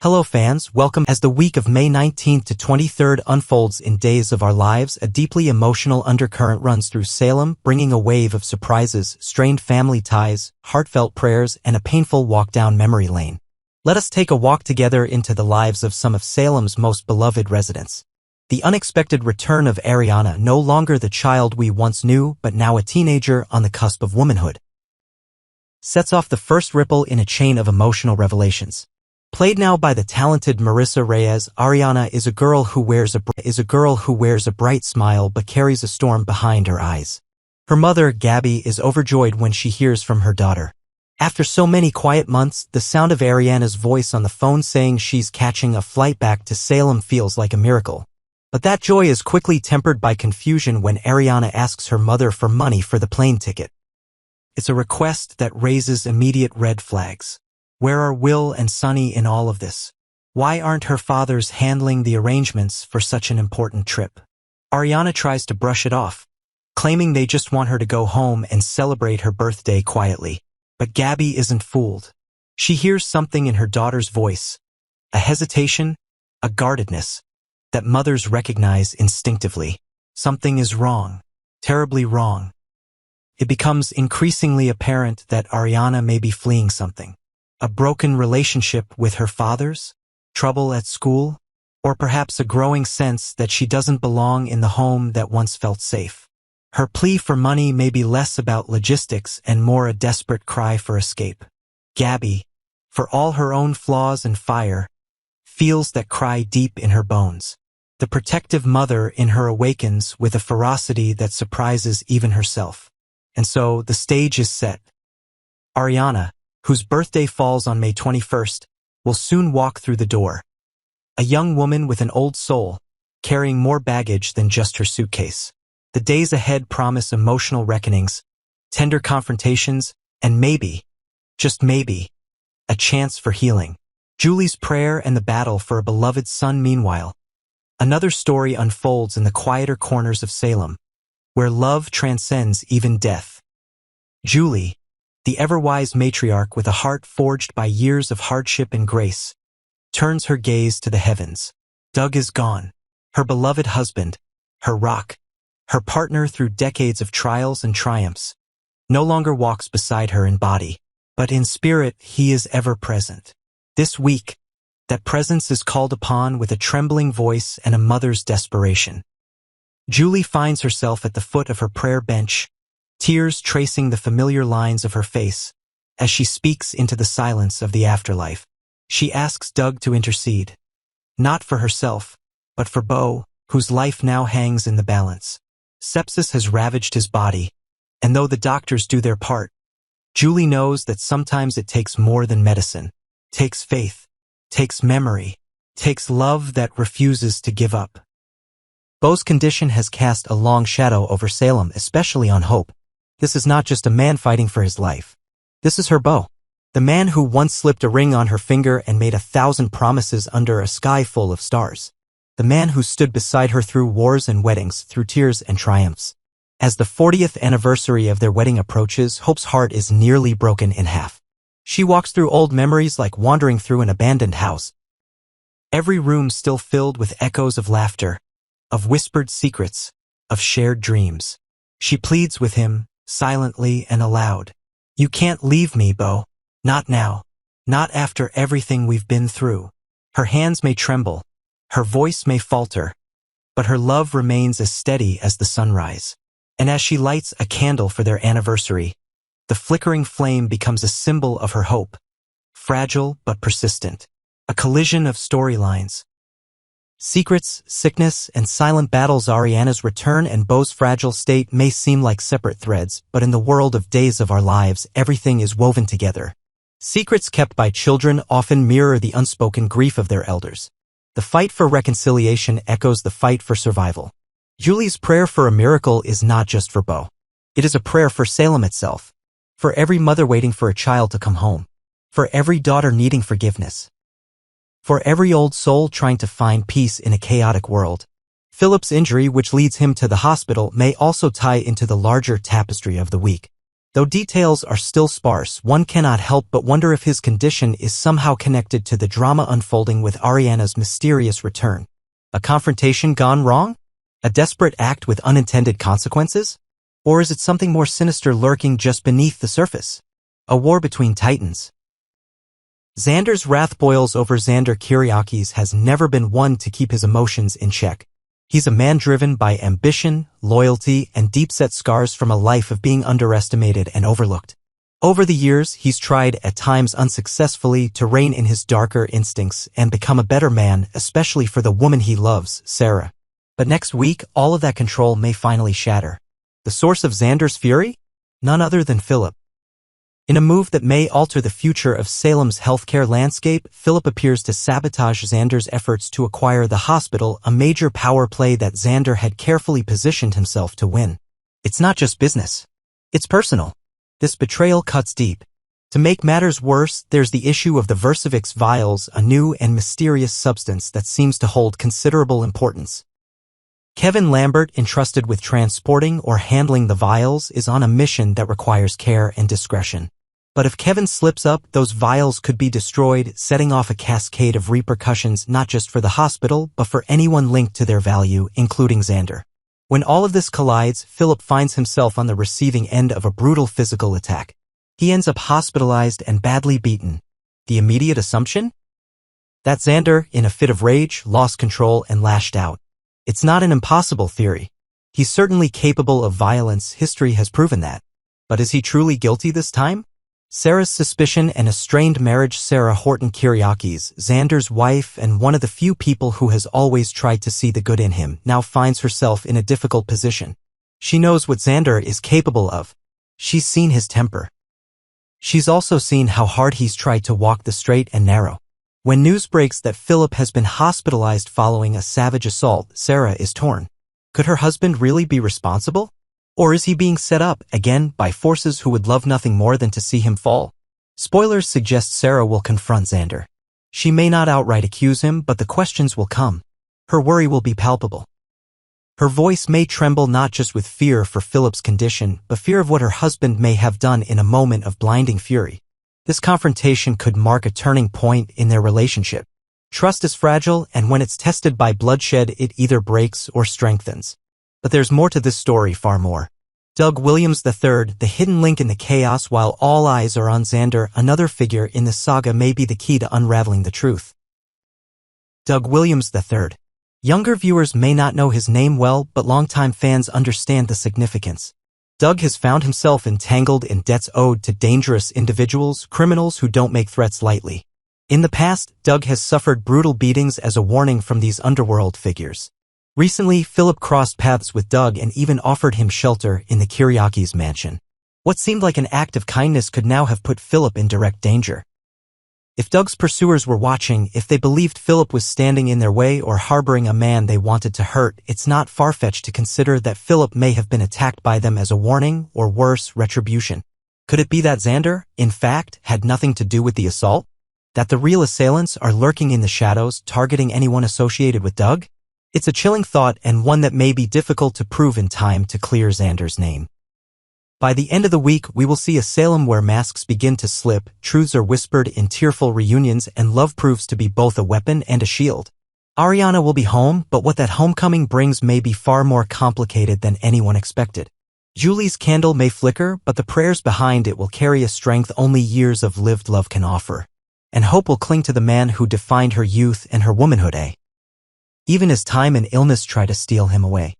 Hello fans, welcome. As the week of May 19th to 23rd unfolds in Days of Our Lives, a deeply emotional undercurrent runs through Salem, bringing a wave of surprises, strained family ties, heartfelt prayers, and a painful walk down memory lane. Let us take a walk together into the lives of some of Salem's most beloved residents. The unexpected return of Ariana, no longer the child we once knew, but now a teenager on the cusp of womanhood, sets off the first ripple in a chain of emotional revelations. Played now by the talented Marissa Reyes, Ariana is a girl who wears a bright smile but carries a storm behind her eyes. Her mother, Gabby, is overjoyed when she hears from her daughter. After so many quiet months, the sound of Ariana's voice on the phone saying she's catching a flight back to Salem feels like a miracle. But that joy is quickly tempered by confusion when Ariana asks her mother for money for the plane ticket. It's a request that raises immediate red flags. Where are Will and Sunny in all of this? Why aren't her fathers handling the arrangements for such an important trip? Ariana tries to brush it off, claiming they just want her to go home and celebrate her birthday quietly. But Gabby isn't fooled. She hears something in her daughter's voice, a hesitation, a guardedness, that mothers recognize instinctively. Something is wrong, terribly wrong. It becomes increasingly apparent that Ariana may be fleeing something. A broken relationship with her fathers, trouble at school, or perhaps a growing sense that she doesn't belong in the home that once felt safe. Her plea for money may be less about logistics and more a desperate cry for escape. Gabby, for all her own flaws and fire, feels that cry deep in her bones. The protective mother in her awakens with a ferocity that surprises even herself. And so the stage is set. Ariana, whose birthday falls on May 21st, will soon walk through the door. A young woman with an old soul, carrying more baggage than just her suitcase. The days ahead promise emotional reckonings, tender confrontations, and maybe, just maybe, a chance for healing. Julie's prayer and the battle for a beloved son. Meanwhile, another story unfolds in the quieter corners of Salem, where love transcends even death. Julie, the ever-wise matriarch with a heart forged by years of hardship and grace, turns her gaze to the heavens. Doug is gone. Her beloved husband, her rock, her partner through decades of trials and triumphs, no longer walks beside her in body, but in spirit he is ever present. This week, that presence is called upon with a trembling voice and a mother's desperation. Julie finds herself at the foot of her prayer bench, tears tracing the familiar lines of her face, as she speaks into the silence of the afterlife. She asks Doug to intercede, not for herself, but for Beau, whose life now hangs in the balance. Sepsis has ravaged his body, and though the doctors do their part, Julie knows that sometimes it takes more than medicine, takes faith, takes memory, takes love that refuses to give up. Beau's condition has cast a long shadow over Salem, especially on Hope. This is not just a man fighting for his life. This is her Beau, the man who once slipped a ring on her finger and made 1,000 promises under a sky full of stars. The man who stood beside her through wars and weddings, through tears and triumphs. As the 40th anniversary of their wedding approaches, Hope's heart is nearly broken in half. She walks through old memories like wandering through an abandoned house. Every room still filled with echoes of laughter, of whispered secrets, of shared dreams. She pleads with him, silently and aloud. You can't leave me, Beau. Not now. Not after everything we've been through. Her hands may tremble. Her voice may falter. But her love remains as steady as the sunrise. And as she lights a candle for their anniversary, the flickering flame becomes a symbol of her hope. Fragile but persistent. A collision of storylines. Secrets, sickness, and silent battles. Ariana's return and Beau's fragile state may seem like separate threads, but in the world of Days of Our Lives, everything is woven together. Secrets kept by children often mirror the unspoken grief of their elders. The fight for reconciliation echoes the fight for survival. Julie's prayer for a miracle is not just for Beau. It is a prayer for Salem itself. For every mother waiting for a child to come home. For every daughter needing forgiveness. For every old soul trying to find peace in a chaotic world. Philip's injury, which leads him to the hospital, may also tie into the larger tapestry of the week. Though details are still sparse, one cannot help but wonder if his condition is somehow connected to the drama unfolding with Ariana's mysterious return. A confrontation gone wrong? A desperate act with unintended consequences? Or is it something more sinister lurking just beneath the surface? A war between titans. Xander's wrath boils over. Xander Kyriakis has never been one to keep his emotions in check. He's a man driven by ambition, loyalty, and deep-set scars from a life of being underestimated and overlooked. Over the years, he's tried, at times unsuccessfully, to rein in his darker instincts and become a better man, especially for the woman he loves, Sarah. But next week, all of that control may finally shatter. The source of Xander's fury? None other than Philip. In a move that may alter the future of Salem's healthcare landscape, Philip appears to sabotage Xander's efforts to acquire the hospital, a major power play that Xander had carefully positioned himself to win. It's not just business. It's personal. This betrayal cuts deep. To make matters worse, there's the issue of the Versavix vials, a new and mysterious substance that seems to hold considerable importance. Kevin Lambert, entrusted with transporting or handling the vials, is on a mission that requires care and discretion. But if Kevin slips up, those vials could be destroyed, setting off a cascade of repercussions not just for the hospital, but for anyone linked to their value, including Xander. When all of this collides, Philip finds himself on the receiving end of a brutal physical attack. He ends up hospitalized and badly beaten. The immediate assumption? That Xander, in a fit of rage, lost control and lashed out. It's not an impossible theory. He's certainly capable of violence, history has proven that. But is he truly guilty this time? Sarah's suspicion and a strained marriage. Sarah Horton Kyriakis, Xander's wife and one of the few people who has always tried to see the good in him, now finds herself in a difficult position. She knows what Xander is capable of. She's seen his temper. She's also seen how hard he's tried to walk the straight and narrow. When news breaks that Philip has been hospitalized following a savage assault, Sarah is torn. Could her husband really be responsible? Or is he being set up, again, by forces who would love nothing more than to see him fall? Spoilers suggest Sarah will confront Xander. She may not outright accuse him, but the questions will come. Her worry will be palpable. Her voice may tremble not just with fear for Philip's condition, but fear of what her husband may have done in a moment of blinding fury. This confrontation could mark a turning point in their relationship. Trust is fragile, and when it's tested by bloodshed, it either breaks or strengthens. But there's more to this story, far more. Doug Williams III, the hidden link in the chaos. While all eyes are on Xander, another figure in the saga may be the key to unraveling the truth. Doug Williams III. Younger viewers may not know his name well, but longtime fans understand the significance. Doug has found himself entangled in debts owed to dangerous individuals, criminals who don't make threats lightly. In the past, Doug has suffered brutal beatings as a warning from these underworld figures. Recently, Philip crossed paths with Doug and even offered him shelter in the Kyriakis mansion. What seemed like an act of kindness could now have put Philip in direct danger. If Doug's pursuers were watching, if they believed Philip was standing in their way or harboring a man they wanted to hurt, it's not far-fetched to consider that Philip may have been attacked by them as a warning, or worse, retribution. Could it be that Xander, in fact, had nothing to do with the assault? That the real assailants are lurking in the shadows, targeting anyone associated with Doug? It's a chilling thought, and one that may be difficult to prove in time to clear Xander's name. By the end of the week, we will see a Salem where masks begin to slip, truths are whispered in tearful reunions, and love proves to be both a weapon and a shield. Ariana will be home, but what that homecoming brings may be far more complicated than anyone expected. Julie's candle may flicker, but the prayers behind it will carry a strength only years of lived love can offer. And hope will cling to the man who defined her youth and her womanhood, even as time and illness try to steal him away.